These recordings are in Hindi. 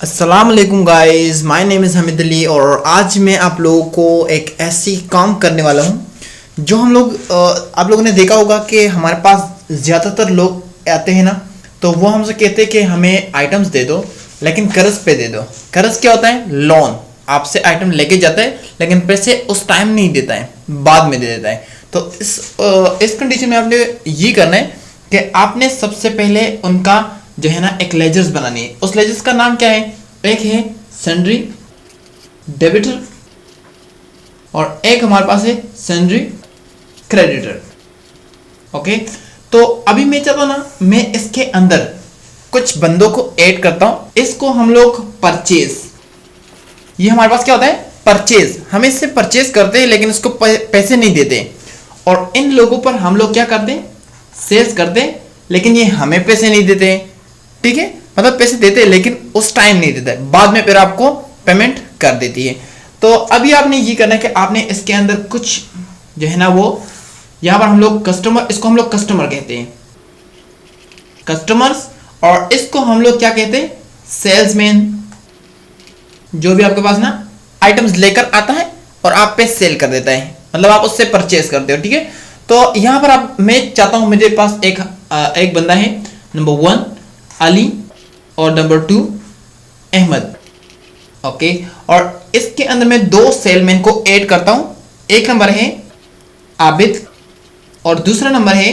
अस्सलाम वालेकुम guys, my name is Hamid Ali और आज मैं आप लोगों को एक ऐसी काम करने वाला हूं जो हम लोग आप लोगों ने देखा होगा कि हमारे पास ज़्यादातर लोग आते हैं ना, तो वो हमसे कहते हैं कि हमें आइटम्स दे दो लेकिन कर्ज पे दे दो। कर्ज क्या होता है? लोन। आपसे आइटम लेके जाता है लेकिन पैसे उस टाइम नहीं देता है, बाद में दे देता है। तो इस कंडीशन में आपने ये करना है कि आपने सबसे पहले उनका जो है ना एक लेजर्स बनानी है। उस लेजर्स का नाम क्या है? एक है सन्ड्री डेबिटर और एक हमारे पास है सन्ड्री क्रेडिटर। ओके, तो अभी मैं चाहता हूं ना, मैं इसके अंदर कुछ बंदों को ऐड करता हूं। इसको हम लोग परचेज, ये हमारे पास क्या होता है? परचेज। हम इससे परचेज करते हैं लेकिन इसको पैसे नहीं देते, और इन लोगों पर हम लोग क्या करते हैं? सेल्स करते हैं, लेकिन ये हमें पैसे नहीं देते हैं। ठीक है, मतलब पैसे देते हैं लेकिन उस टाइम नहीं देते, बाद में फिर आपको पेमेंट कर देती है। तो अभी आपने ये करना है कि आपने इसके अंदर कुछ जो है ना, वो यहां पर हम लोग कस्टमर, इसको हम लोग कस्टमर कहते हैं, कस्टमर्स, और इसको हम लोग क्या कहते हैं? सेल्समैन। जो भी आपके पास ना आइटम्स लेकर आता है और आप पे सेल कर देता है, मतलब आप उससे परचेज करते हो। ठीक है, तो यहां पर आप, मैं चाहता हूं, मेरे पास एक बंदा है, नंबर 1 अली और नंबर 2 अहमद। ओके, और इसके अंदर मैं 2 सेलमैन को ऐड करता हूं। एक नंबर है आबिद और दूसरा नंबर है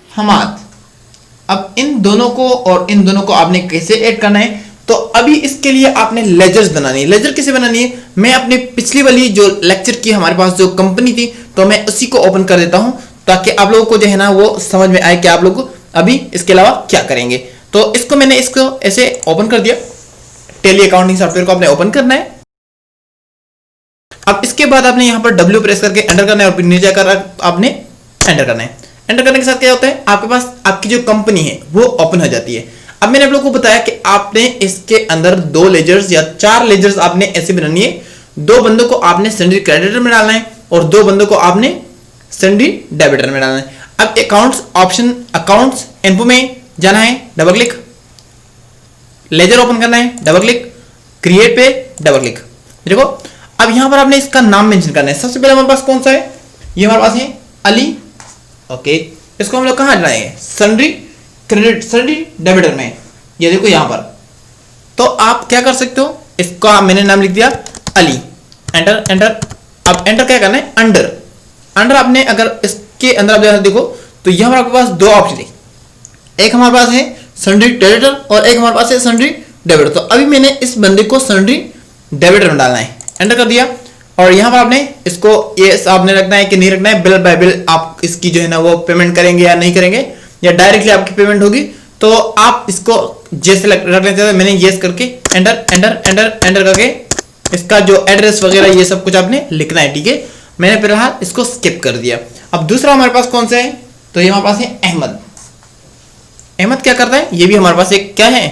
हमाद। अब इन दोनों को और इन दोनों को आपने कैसे ऐड करना है? तो अभी इसके लिए आपने लेजर्स बनानी है। लेजर कैसे बनानी है? मैं अपनी पिछली वाली जो लेक्चर की हमारे पास जो कंपनी थी, तो मैं उसी को ओपन कर देता हूं ताकि आप लोगों को जो है ना वो समझ में आए कि आप लोग अभी इसके अलावा क्या करेंगे। तो इसको मैंने इसको ऐसे ओपन कर दिया। टेली अकाउंटिंग सॉफ्टवेयर को आपने ओपन करना है। अब इसके बाद आपने यहां पर W प्रेस करके एंटर करना है और फिर नीचे जाकर आपने एंटर करना है। एंटर करने के साथ क्या होता है? आपके पास आपकी जो कंपनी है वो ओपन हो जाती है। अब मैंने आप लोगों को बताया कि आपने इसके अंदर 2 लेजर्स या 4 लेजर्स आपने ऐसे बनानी है। 2 बंदों को आपने सन्ड्री क्रेडिटर में डालना है और 2 बंदों को आपने सन्ड्री डेबिटर में डालना है। अब अकाउंट्स ऑप्शन, अकाउंट्स इन्फो में जाना है, डबल क्लिक, लेजर ओपन करना है, डबल क्लिक, क्रिएट पे डबल क्लिक। देखो, अब यहां पर आपने इसका नाम मेंशन करना है। सबसे पहले हमारे पास कौन सा है? ये हमारे पास है अली। ओके, इसको हम लोग कहां डालेंगे? सन्ड्री क्रेडिट, सन्ड्री डेबिटर में। ये देखो यहां पर। तो आप क्या कर सकते हो? इसका मैंने नाम लिख दिया अली, एंटर एंटर। अब एंटर क्या करना है? अंडर, अंडर आपने, अगर इसके अंदर आप देखो तो यहां पर आपके पास 2 ऑप्शन है। एक हमारे पास है सन्ड्री क्रेडिटर और एक हमारे पास है सन्ड्री डेबिटर। तो अभी मैंने इस बंदे को सन्ड्री डेबिटर में डालना है, एंटर कर दिया। और यहां पर आपने इसको ये आपने रखना है कि नहीं रखना है, बिल बाय बिल आप इसकी जो है ना वो पेमेंट करेंगे या नहीं करेंगे, या डायरेक्टली आपकी पेमेंट होगी। तो आप इसको जैसे रख लेते हैं। मैंने येस करके एंटर एंटर एंटर एंटर करके इसका जो एड्रेस वगैरह ये सब कुछ आपने लिखना है। ठीक है, मैंने फिलहाल इसको स्किप कर दिया। अब दूसरा हमारे पास कौन सा है? तो ये हमारे पास है अहमद। अहमद क्या करता है? ये भी हमारे पास एक क्या है?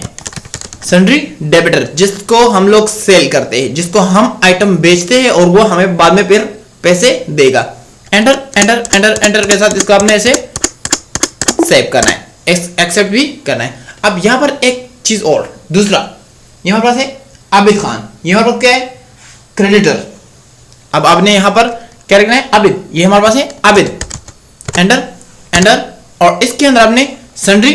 सन्ड्री डेबिटर, जिसको हम लोग सेल करते हैं, जिसको हम आइटम बेचते हैं और वो हमें बाद में फिर पैसे देगा। एंटर एंटर एंटर एंटर के साथ इसको आपने ऐसे सेव करना है, एक्सेप्ट भी करना है। अब यहां पर एक चीज और, दूसरा ये हमारे पास है आबिद खान। ये हमारे पास क्या है? क्रेडिटर। अब आपने यहां पर क्या लिखना है? आबिद। ये हमारे पास है आबिद, एंटर एंटर, और इसके अंदर आपने सन्ड्री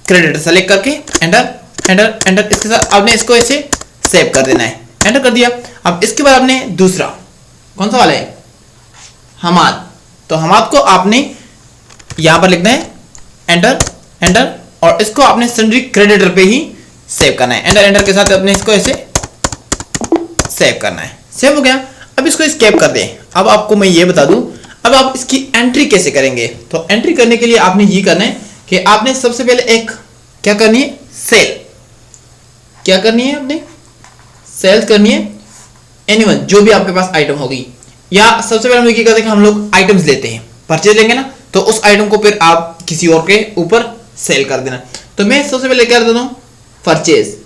क्रेडिटर सेलेक्ट करके एंटर एंटर एंटर, इसके साथ आपने इसको ऐसे सेव कर देना है, एंटर कर दिया। अब इसके बाद आपने दूसरा कौन सा वाला है? हमाद। तो हमाद को आपने यहां पर लिखना है, एंटर एंटर, और इसको आपने सन्ड्री क्रेडिटर पे ही सेव करना है। एंटर एंटर के साथ आपने इसको ऐसे सेव करना है। सेव हो गया। अब इसको स्केप कर दें। अब आपको मैं ये बता दूं, अब आप इसकी एंट्री कैसे करेंगे? तो एंट्री करने के लिए आपने ये करना है कि आपने सबसे पहले एक क्या करनी है? सेल। क्या करनी है? आपने सेल्स करनी है एनीवन, जो भी आपके पास आइटम होगी। या सबसे पहले हम ये करते हैं कि हम लोग आइटम्स लेते हैं, परचेज लेंगे ना, तो उस आइटम को फिर आप किसी और के ऊपर सेल कर देना। तो मैं सबसे पहले क्या कर देता हूं? परचेज।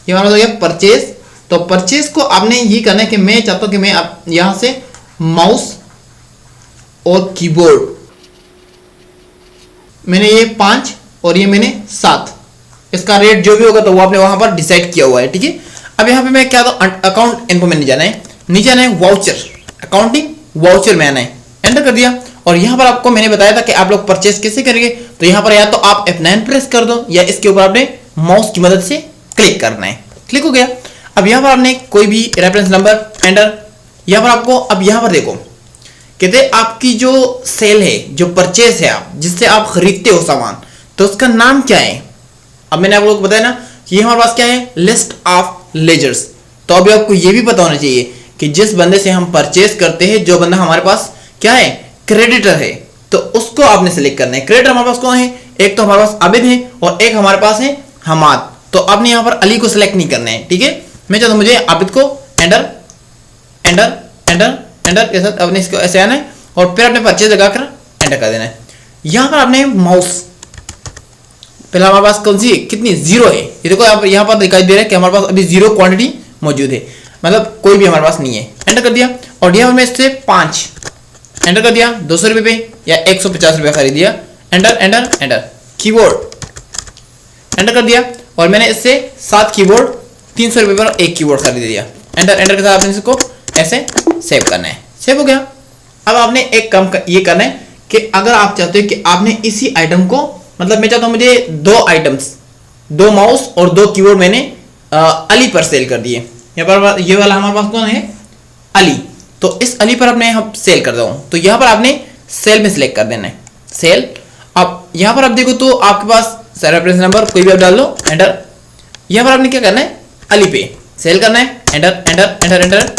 ये हमारा हो गया परचेज। तो परचेज को आपने ये करना है कि मैं चाहता हूं कि मैं यहां से माउस और कीबोर्ड, मैंने ये 5 और ये मैंने 7 इसका रेट जो भी होगा तो वो आपने वहां पर डिसाइड किया हुआ है, ठीक है। अब यहाँ पे मैं क्या अकाउंट इन्फो में नहीं जाना है, नीचे आना है वाउचर, अकाउंटिंग वाउचर में आना है, एंटर कर दिया। और यहाँ पर आपको मैंने बताया था कि आप लोग परचेस कैसे करेंगे, तो यहाँ पर या तो आप F9 प्रेस कर दो या इसके ऊपर आपने माउस की मदद से क्लिक करना है, क्लिक हो गया। अब यहाँ पर आपने कोई भी रेफरेंस नंबर एंटर, यहाँ पर आपको अब यहाँ पर देखो कहते आपकी जो सेल है, जो परचेस है आप जिससे आप खरीदते हो सामान, तो उसका नाम क्या है। अब मैंने आप लोगों को बताया ना कि हमारे पास क्या है, लिस्ट ऑफ लेजर्स। तो अभी आपको ये भी पता होना चाहिए कि जिस बंदे से हम परचेस करते हैं, जो बंदा हमारे पास क्या है, क्रेडिटर है, तो उसको आपने सेलेक्ट करना है। क्रेडिटर हमारे पास कौन है, एक तो हमारे पास आबिद है और एक हमारे पास है हमाद। तो आपने यहाँ पर अली को सिलेक्ट नहीं करना है, ठीक है। मैं चाहता हूँ मुझे आबिद को एंटर एंटर एंटर एंटर के साथ अपने इसको ऐसे आना है और फिर अपने परचेज लगाकर एंटर कर देना है। यहाँ पर आपने माउस, पहले हमारे पास कौन सी कितनी, जीरो है, ये देखो आप यहाँ पर दिखाई दे रहा है कि हमारे पास अभी जीरो क्वांटिटी मौजूद है, मतलब कोई भी हमारे पास नहीं है। एंटर कर दिया और यहाँ पर मैं इससे 5 एंटर कर दिया, 200 रुपये पे या 150 रुपये खरीद दिया, enter enter enter. Keyboard enter कर दिया और मैंने इससे 7 कीबोर्ड 300 रुपये पर एक कीबोर्ड खरीद दिया, एंटर एंटर के साथ आपने इसको ऐसे सेव करना है। सेव हो गया। अब आपने एक काम ये करना है कि अगर आप चाहते हो कि आपने इसी आइटम को, मतलब मैं चाहता हूं मुझे 2 आइटम्स, 2 माउस और 2 कीबोर्ड मैंने अली पर सेल कर दिए। यहाँ पर ये वाला हमारे पास कौन है, अली, तो इस अली पर अपने हम सेल कर दूँ, तो यहाँ पर आपने सेल में सिलेक्ट कर देना है, सेल। अब यहाँ पर आप देखो तो आपके पास रेफरेंस नंबर कोई भी आप डाल लो, एंटर। यहाँ पर आपने क्या करना है, अली पे सेल करना है, enter enter enter enter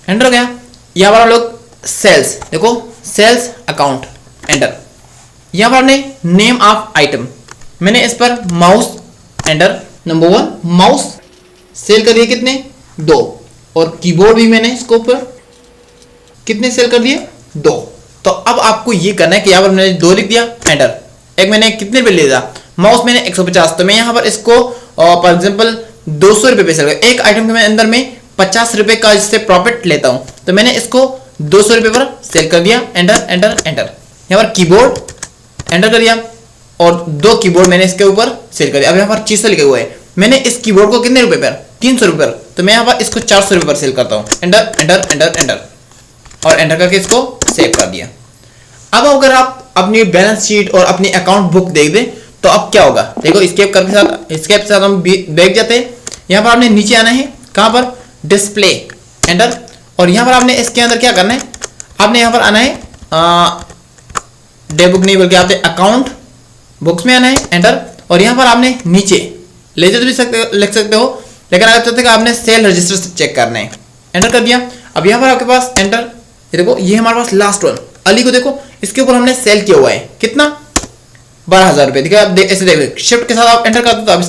enter हो गया। यहाँ पर हम लोग सेल्स, देखो सेल्स अकाउंट, एंटर। यहाँ पर आपने नेम ऑफ आइटम, मैंने इस पर mouse enter, number 1 mouse cell कर दिए कितने, 2, और कीबोर्ड भी मैंने इसको ऊपर कितने सेल कर दिए, 2। तो अब आपको ये करना है कि यहाँ पर मैंने 2 लिख दिया, एंटर। एक मैंने कितने पे ले दिया, माउस मैंने 150, तो मैं यहाँ पर इसको फॉर एग्जाम्पल 200 रुपये पे सेल कर, एक आइटम के अंदर में 50 रुपये का इससे प्रॉफिट लेता हूँ, तो मैंने इसको 200 रुपये पर सेल कर दिया, एंटर एंटर एंटर। यहाँ पर कीबोर्ड एंटर कर दिया और 2 कीबोर्ड मैंने इसके ऊपर सेल कर दिया। अब यहाँ पर 600 लिखे हुए है, मैंने इस कीबोर्ड को कितने रुपए पर, 300 रुपये पर, तो मैं यहाँ पर इसको 400 रुपये पर सेल करता हूँ, एंटर एंटर एंटर एंटर, और एंटर करके इसको सेव कर दिया। अब अगर आप अपनी बैलेंस शीट और अपनी अकाउंट बुक देख दें तो अब क्या होगा, देखो स्केप करके साथ, स्केप के साथ हम बैठ जाते हैं। यहाँ पर आपने नीचे आना है, कहाँ पर, डिस्प्ले, एंटर। और यहाँ पर आपने इसके अंदर क्या करना है, आपने यहाँ पर आना है डे बुक नहीं बल्कि आपने अकाउंट बुक्स में आना है, एंटर। और यहाँ पर आपने नीचे लेजर भी लिख सकते हो, लेकिन आप चाहते हैं आपने सेल रजिस्टर से चेक करना है, एंटर कर दिया। अब यहाँ पर आपके पास एंटर, ये देखो ये हमारे पास लास्ट वन अली को देखो, इसके ऊपर हमने सेल किया हुआ है कितना, 12,000 रुपये। देखिए आप ऐसे देखो, शिफ्ट के साथ आप एंटर करते हो तो आप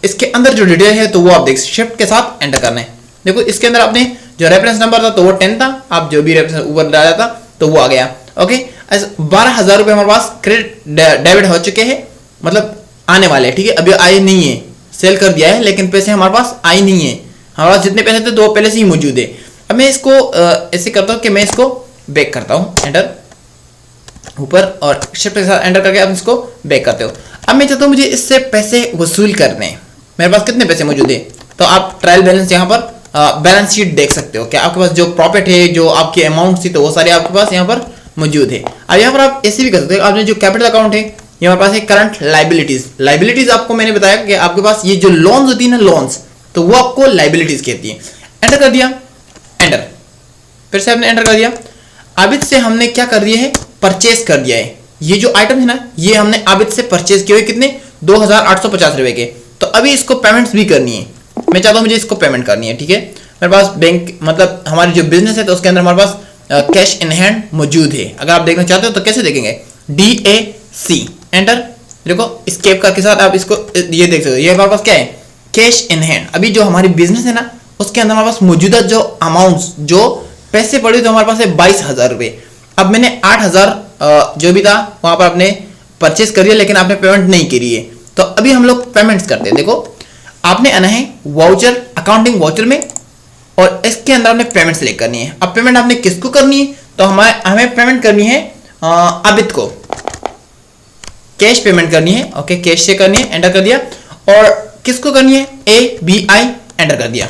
इसके अंदर जो डिटेल है तो वो आप देख, शिफ्ट के साथ एंटर करना है। देखो इसके अंदर आपने जो रेफरेंस नंबर था तो वो 10 था, आप जो भी रेफरेंस ऊपर डाला था तो वो आ गया, ओके। 12,000 रुपये हमारे पास क्रेडिट डेबिट हो चुके हैं, मतलब आने वाले हैं, ठीक है। अभी आए नहीं है, सेल कर दिया है लेकिन पैसे हमारे पास आए नहीं है, हमारे पास जितने पैसे थे तो वो पहले से ही मौजूद है। अब मैं इसको ऐसे करता हूँ कि मैं इसको बैक करता हूँ, एंटर ऊपर, और शिफ्ट के साथ एंटर करके आप इसको बैक करते हो। अब मैं चाहता हूँ मुझे इससे पैसे वसूल करने हैं, मेरे पास कितने पैसे मौजूद है, तो आप ट्रायल बैलेंस यहाँ पर बैलेंस शीट देख सकते हो कि आपके पास जो प्रॉफिट है, जो आपकी अमाउंट थी, तो वो सारे आपके पास यहाँ पर मौजूद है। अब यहाँ पर आप ऐसे भी कर सकते हो, आपने जो कैपिटल अकाउंट है यहाँ पास है करंट लाइबिलिटीज। लाइबिलिटीज आपको मैंने बताया कि आपके पास ये जो लोन्स होती है ना, लोन्स, तो वो आपको लाइबिलिटीज कहती है। एंटर कर दिया, एंटर, फिर से आपने एंटर कर दिया। आबिद से हमने क्या कर दिया है, परचेस कर दिया है। ये जो आइटम है ना, ये हमने आबिद से परचेस किए हुए कितने, 2,850 रुपए के। तो अभी इसको पेमेंट्स भी करनी है, मैं चाहता हूँ मुझे इसको पेमेंट करनी है, ठीक है। मेरे पास बैंक, मतलब हमारी जो बिजनेस है तो उसके अंदर हमारे पास कैश इन हैंड मौजूद है। अगर आप देखना चाहते हो तो कैसे देखेंगे, DAC, एंटर। देखो स्केप के साथ आप इसको ये देख सकते हो, ये हमारे पास क्या है, कैश इन हैंड। अभी जो हमारी बिजनेस है ना, उसके अंदर हमारे पास मौजूदा जो अमाउंट्स, जो पैसे पड़े तो हमारे पास है 22,000 रुपये। अब मैंने 8,000 जो भी था वहां पर आपने परचेस करिए, लेकिन आपने पेमेंट नहीं करी है। तो अभी हम लोग पेमेंट्स करते हैं। देखो आपने आना है वाउचर, अकाउंटिंग वाउचर में, और इसके अंदर आपने पेमेंट सेलेक्ट करनी है। अब पेमेंट आपने किसको करनी है, तो हमें पेमेंट करनी है आबिद को। कैश पेमेंट करनी है। ओके, कैश से करनी है, एंटर कर दिया। और किसको करनी है, ABI, एंटर कर दिया।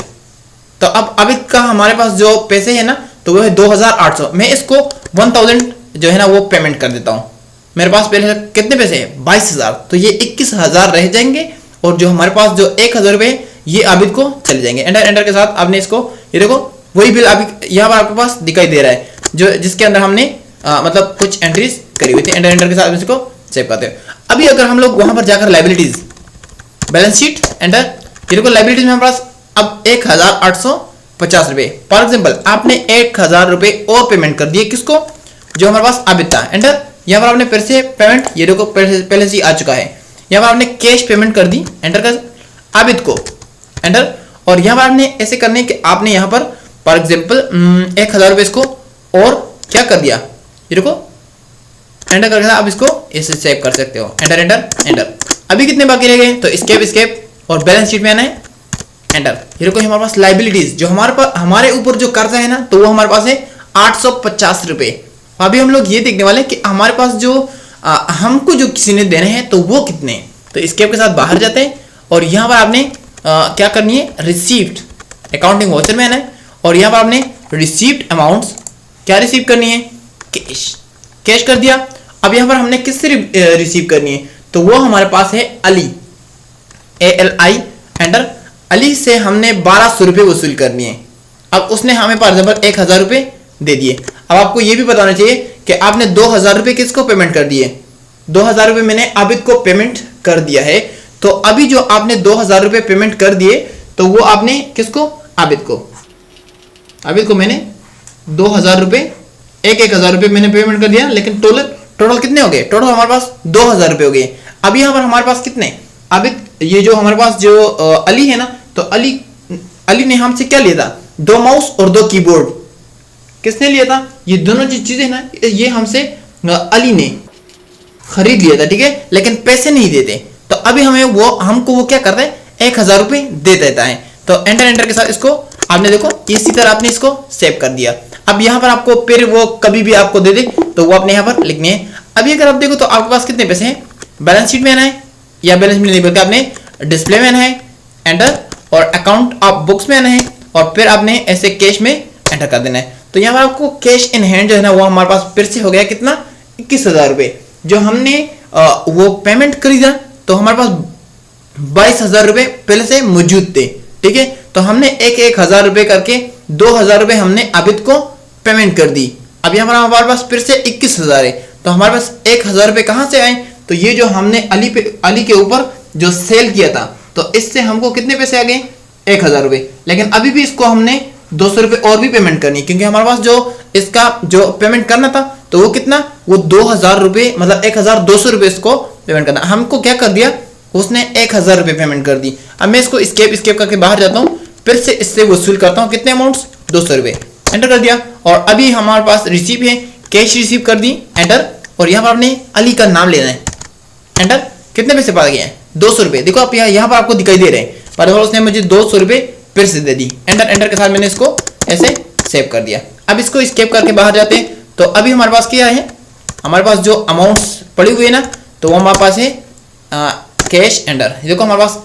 तो अब अभी का हमारे पास जो पैसे है ना, तो वो है 2800। मैं इसको 1000 जो है ना वो पेमेंट कर देता हूँ। मेरे पास पहले कितने पैसे हैं, 22000, तो ये 21000 रह जाएंगे। और जो हमारे पास जो 1000 रुपए ये आबिद को चले जाएंगे। एंटर एंटर के साथ आपने इसको, ये देखो वही बिल अभी यहाँ पर आपके पास दिखाई दे रहा है, जो जिसके अंदर हमने मतलब कुछ एंट्रीज करी हुई थी। एंटर एंटर के साथ इसको सेव करते हैं। अभी अगर हम लोग वहां पर जाकर लाइबिलिटीज, बैलेंस शीट, एंटर, ये देखो लाइबिलिटीज में हमारे पास अब 1850 रुपए। फॉर एग्जाम्पल आपने 1000 रुपए और पेमेंट कर दिए, किसको, जो हमारे पास आबिद था। एंटर, यहाँ पर आपने फिर से पेमेंट, ये देखो पहले से ही आ चुका है। यहाँ पर आपने कैश पेमेंट कर दी, एंटर कर, आबिद को, एंटर। और यहाँ पर आपने ऐसे करने कि आपने यहाँ पर फॉर एग्जाम्पल 1000 रुपए इसको और क्या कर दिया, ये देखो एंटर करके आप इसको ऐसे सेव कर सकते हो। Enter enter enter. अभी कितने बाकी रह गए, तो स्केप स्केप और बैलेंस शीट में आना है, एंटर। ये देखो हमारे पास लाइबिलिटीज, जो हमारे ऊपर जो कर्जा है ना, तो वो हमारे पास है 850 रुपए। अभी हम लोग ये देखने वाले हैं कि हमारे पास जो हमको जो किसी ने देने हैं तो वो कितने। तो स्केप के साथ बाहर जाते हैं और यहाँ पर आपने क्या करनी है, रिसीव्ड, अकाउंटिंग वाउचर में आना है। और यहाँ पर आपने रिसीव्ड अमाउंट्स क्या रिसीव करनी है, कैश, कैश कर दिया। अब यहाँ पर हमने किससे रिसीव करनी है, तो वो हमारे पास है अली, ALI, एंटर। अली से हमने 1200 रुपये वसूल करनी है। अब उसने हमें फॉर एग्जाम्पल 1000 रुपये दे दिए। अब आपको ये भी बताना चाहिए कि आपने 2000 रुपये किसको पेमेंट कर दिए, 2000 रुपये मैंने आबिद को पेमेंट कर दिया है। तो अभी जो आपने 2000 रुपये पेमेंट कर दिए, तो वो आपने किसको, आबिद को, आबिद को मैंने 2000 रुपये, 1000 रुपये मैंने पेमेंट कर दिया। लेकिन टोटल कितने हो गए, टोटल हमारे पास 2000 रुपये हो गए। अब यहाँ पर हमारे पास कितने, आबिद, ये जो हमारे पास जो अली है ना, तो अली ने हमसे क्या लिया था, 2 माउस और 2 कीबोर्ड। किसने लिया था, ये दोनों जो चीजें ना, ये हमसे अली ने खरीद लिया था, ठीक है, लेकिन पैसे नहीं देते। तो अभी हमको वो क्या करता है, 1000 रुपये दे देता है। तो एंटर एंटर के साथ इसको आपने देखो इसी तरह आपने इसको सेव कर दिया। अब यहाँ पर आपको फिर वो कभी भी आपको दे दे तो वो आपने यहाँ पर लिखने हैं। अभी अगर आप देखो तो आपके पास कितने पैसे हैं, बैलेंस शीट में आना है, या बैलेंस शीट नहीं बल्कि आपने डिस्प्ले में आना है, एंटर, और अकाउंट ऑफ बुक्स में आना है, और फिर आपने ऐसे कैश में एंटर कर देना है। तो यहाँ पर आपको कैश इन हैंड जो है ना वो हमारे पास फिर से हो गया कितना, 21000 रुपये। जो हमने वो पेमेंट खरीदा तो हमारे पास 22000 रुपये पहले से मौजूद थे, ठीक है। तो हमने 1000 रुपये करके 2000 रुपये हमने आबिद को पेमेंट कर दी। अब यहाँ पर हमारे पास फिर से 21000 है। तो हमारे पास 1000 रुपये कहाँ से आए, तो ये जो हमने अली के ऊपर जो सेल किया था, तो इससे हमको कितने पैसे आ गए, 1000 रुपये। लेकिन अभी भी इसको हमने 200 रुपये और भी पेमेंट करनी, क्योंकि हमारे पास जो इसका जो पेमेंट करना था तो वो कितना, वो 2000 रुपये, मतलब 1200 रुपये इसको पेमेंट करना। हमको क्या कर दिया, उसने 1000 रुपये पेमेंट कर दी। अब मैं इसको स्केप करके बाहर जाता हूँ, फिर से इससे वसूल करता हूँ कितने अमाउंट्स, 200 रुपये, एंटर कर दिया। और अभी हमारे पास रिसीव है, कैश रिसीव कर दी, एंटर। और यहाँ पर आपने अली का नाम लेना है, एंटर। कितने पैसे पा गए हैं, 200 रुपये। देखो आप यहाँ पर आपको दिखाई दे रहे हैं, पर उसने मुझे 200 रुपये फिर से दे दी। एंटर एंटर के साथ मैंने इसको ऐसे सेव कर दिया। अब इसको स्केप करके बाहर जाते हैं, तो अभी हमारे पास क्या है, हमारे पास जो अमाउंट्स पड़ी हुई है ना, तो वो हमारे पास है कैश, एंटर। देखो हमारे पास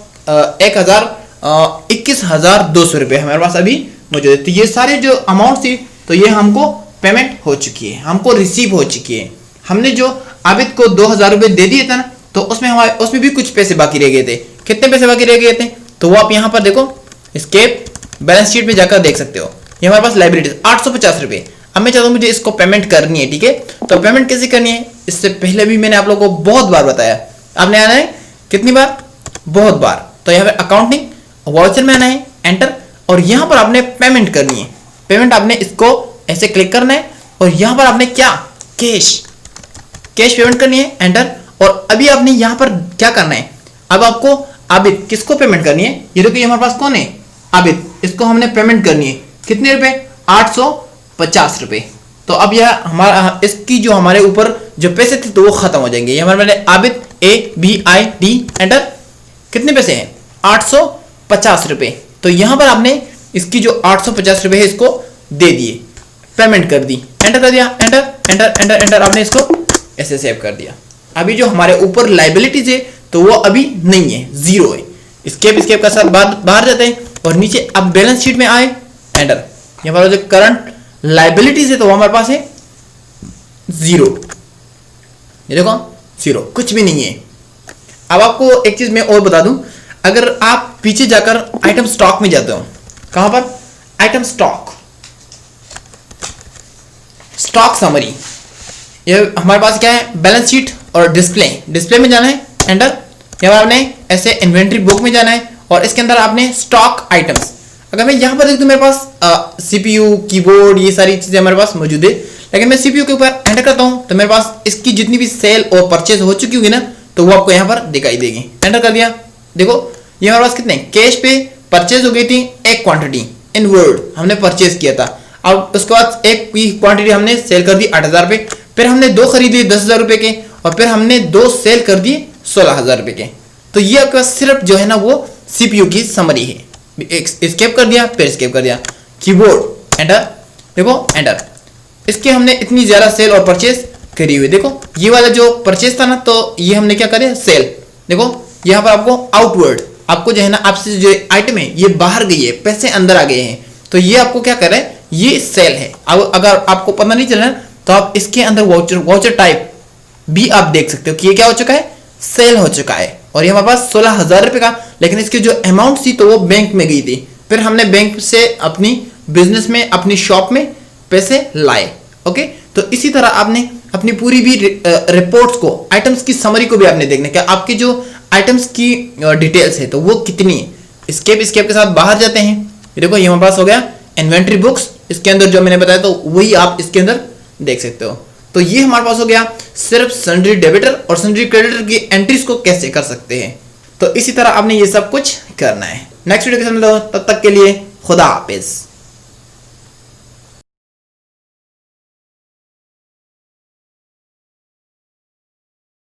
21,200 रुपये हमारे पास अभी मौजूद है। तो ये सारे जो अमाउंट थी तो ये हमको पेमेंट हो चुकी है, हमको रिसीव हो चुकी है। हमने जो आबिद को 2000 रुपये दे दिए थे ना, तो उसमें भी कुछ पैसे बाकी रह गए थे। कितने पैसे बाकी रह गए थे, तो वो आप यहाँ पर देखो स्केप बैलेंस शीट में जाकर देख सकते हो। ये हमारे पास लाइबिलिटीज 850 रुपये। अब मैं चाहता हूँ मुझे इसको पेमेंट करनी है, ठीक है। तो पेमेंट कैसे करनी है, इससे पहले भी मैंने आप लोगों को बहुत बार बताया। आपने आना है कितनी बार, बहुत बार। तो यहाँ पर अकाउंटिंग वाउचर में आना है, एंटर। और यहाँ पर आपने पेमेंट करनी है। पेमेंट आपने इसको ऐसे क्लिक करना है और यहाँ पर आपने क्या, कैश पेमेंट करनी है, एंटर। और अभी आपने यहाँ पर क्या करना है, अब आपको आबिद किसको पेमेंट करनी है, ये देखो हमारे पास कौन है, आबिद। इसको हमने पेमेंट करनी है कितने रुपए, 850 रुपए। तो अब यह हमारा इसकी जो हमारे ऊपर जो पैसे थे तो वो खत्म हो जाएंगे। हमारे मैंने आबिद ABID, एंटर। कितने पैसे हैं, 850 रुपए। तो यहाँ पर आपने इसकी जो 850 रुपए है इसको दे दिए, पेमेंट कर दी, एंटर कर दिया, एंटर एंटर एंटर एंटर। आपने इसको ऐसे सेव कर दिया। अभी जो हमारे ऊपर लाइबिलिटीज है तो वो अभी नहीं है, जीरो है। स्केप का साथ बाहर जाते हैं और नीचे अब बैलेंस शीट में आए, एंटर। यहाँ पर जो करंट लाइबिलिटीज है तो वो हमारे पास है जीरो, ये देखो जीरो, कुछ भी नहीं है। अब आपको एक चीज मैं और बता दूं, अगर आप पीछे जाकर आइटम स्टॉक में जाते हो, कहां पर, आइटम स्टॉक, स्टॉक समरी, ये हमारे पास क्या है, बैलेंस शीट और डिस्प्ले में जाना है, एंटर। यहाँ पर आपने ऐसे इन्वेंट्री बुक में जाना है और इसके अंदर आपने स्टॉक आइटम्स, अगर मैं यहाँ पर देख दूं मेरे पास सीपीयू, कीबोर्ड, ये सारी चीजें हमारे पास मौजूद है, लेकिन मैं सीपीयू के ऊपर एंटर करता हूं तो मेरे पास इसकी जितनी भी सेल और परचेज हो चुकी होगी ना तो वो आपको यहाँ पर दिखाई देगी। एंटर कर दिया, देखो ये हमारे पास कितने कैश पे परचेज हो गई थी, एक क्वांटिटी इन वर्ड हमने परचेज किया था। अब उसके बाद एक क्वांटिटी हमने सेल कर दी 8,000 रुपए, फिर हमने दो खरीदे 10,000 रुपए के, और फिर हमने दो सेल कर दिए 16,000 रुपए के। तो ये आपके पास सिर्फ जो है ना वो सीपीयू की समरी है। एस्केप कर दिया, फिर एस्केप कर दिया, कीबोर्ड एंटर, देखो एंटर। इसके हमने इतनी ज्यादा सेल और परचेज करी हुई, देखो ये वाला जो परचेज था ना तो ये हमने क्या करे, सेल। देखो यहाँ पर आपको आउटवर्ड, आपको जो है ना आपसे जो आइटम है ये बाहर गई है, पैसे अंदर आ गए हैं, तो ये आपको क्या कर रहा है, ये सेल है। अब अगर आपको पता नहीं चल रहा तो आप इसके अंदर वाउचर टाइप भी आप देख सकते हो कि ये क्या हो चुका है, सेल हो चुका है। और ये हमारे पास 16,000 रुपए का, लेकिन इसकी जो अमाउंट थी तो वो बैंक में गई थी, फिर हमने बैंक से अपनी बिजनेस में, अपनी शॉप में पैसे लाए। ओके, तो इसी तरह आपने अपनी पूरी भी रिपोर्ट्स को, आइटम्स की समरी को भी आपने देखना कि आपके जो आइटम्स की डिटेल्स है तो वो कितनी है। एस्केप के साथ बाहर जाते हैं, देखो ये हमारे पास हो गया इन्वेंट्री बुक्स, इसके अंदर जो मैंने बताया तो वही आप इसके अंदर देख सकते हो। तो ये हमारे पास हो गया सिर्फ सन्ड्री डेबिटर और सन्ड्री क्रेडिटर की एंट्रीज को कैसे कर सकते हैं। तो इसी तरह आपने ये सब कुछ करना है। नेक्स्ट वीडियो के साथ मिलो, तब तक के लिए खुदा हाफिज।